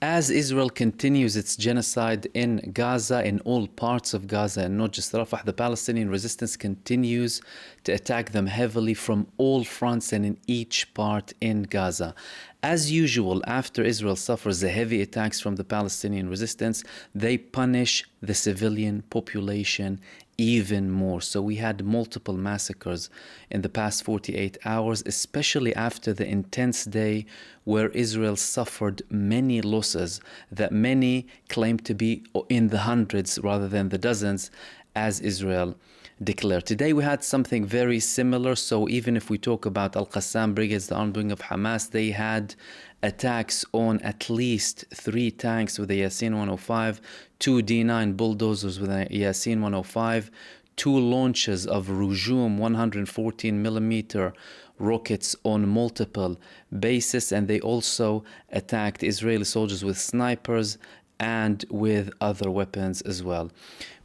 As Israel continues its genocide in Gaza, in all parts of Gaza, and not just Rafah, the Palestinian resistance continues to attack them heavily from all fronts and in each part in Gaza. As usual, after Israel suffers the heavy attacks from the Palestinian resistance, they punish the civilian population even more. So we had multiple massacres in the past 48 hours, especially after the intense day where Israel suffered many losses that many claim to be in the hundreds rather than the dozens, as Israel declared. Today we had something very similar. So even if we talk about Al-Qassam brigades, the armed wing of Hamas, they had attacks on at least 3 tanks with a Yasin 105, 2 D9 bulldozers with a Yasin 105, 2 launches of Rujum 114 millimeter rockets on multiple bases, and they also attacked Israeli soldiers with snipers and with other weapons as well.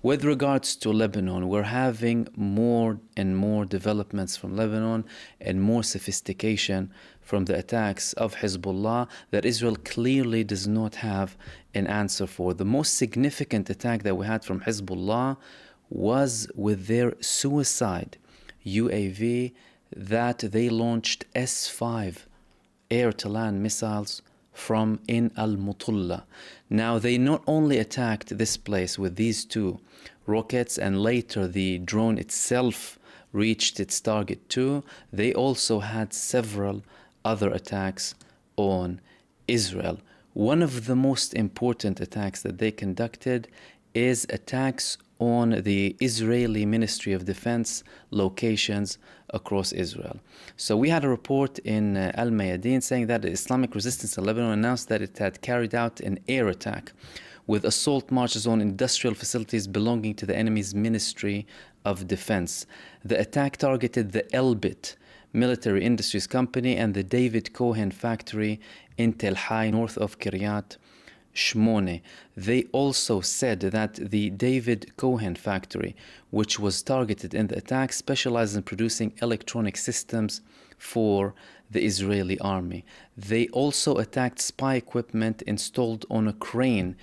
With regards to Lebanon, we're having more and more developments from Lebanon and more sophistication from the attacks of Hezbollah that Israel clearly does not have an answer for. The most significant attack that we had from Hezbollah was with their suicide UAV that they launched S-5 air-to-land missiles from in Al-Mutulla. Now, they not only attacked this place with these 2 rockets, and later the drone itself reached its target too, they also had several other attacks on Israel. One of the most important attacks that they conducted is attacks on the Israeli Ministry of Defense locations across Israel. So we had a report in Al Mayadeen saying that the Islamic Resistance in Lebanon announced that it had carried out an air attack with assault marches on industrial facilities belonging to the enemy's Ministry of Defense. The attack targeted the Elbit Military Industries Company and the David Cohen factory in Tel Hai, north of Kiryat Shmone. They also said that the David Cohen factory, which was targeted in the attack, specializes in producing electronic systems for the Israeli army. They also attacked spy equipment installed on a crane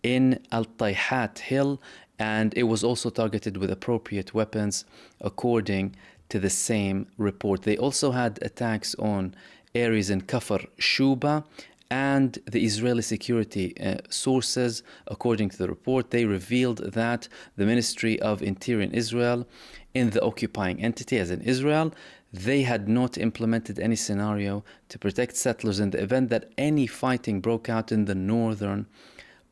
in Al-Tayhat Hill, and it was also targeted with appropriate weapons, according to the same report. They also had attacks on areas in Kafr Shuba, and the Israeli security sources, according to the report, they revealed that the Ministry of Interior in Israel, in the occupying entity as in Israel, they had not implemented any scenario to protect settlers in the event that any fighting broke out in the northern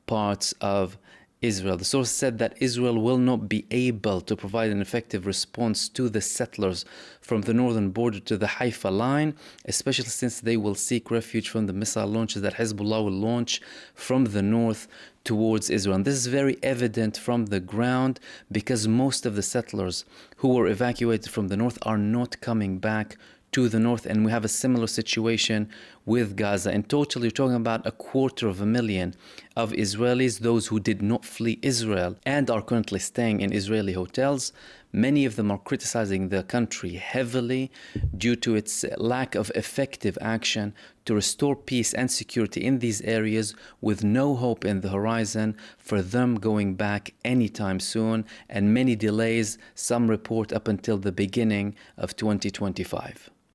parts of Israel. The source said that Israel will not be able to provide an effective response to the settlers from the northern border to the Haifa line, especially since they will seek refuge from the missile launches that Hezbollah will launch from the north towards Israel. And this is very evident from the ground because most of the settlers who were evacuated from the north are not coming back to the north, and we have a similar situation with Gaza. In total, you're talking about 250,000 of Israelis, those who did not flee Israel and are currently staying in Israeli hotels. Many of them are criticizing the country heavily due to its lack of effective action to restore peace and security in these areas, with no hope in the horizon for them going back anytime soon, and many delays, some report up until the beginning of 2025.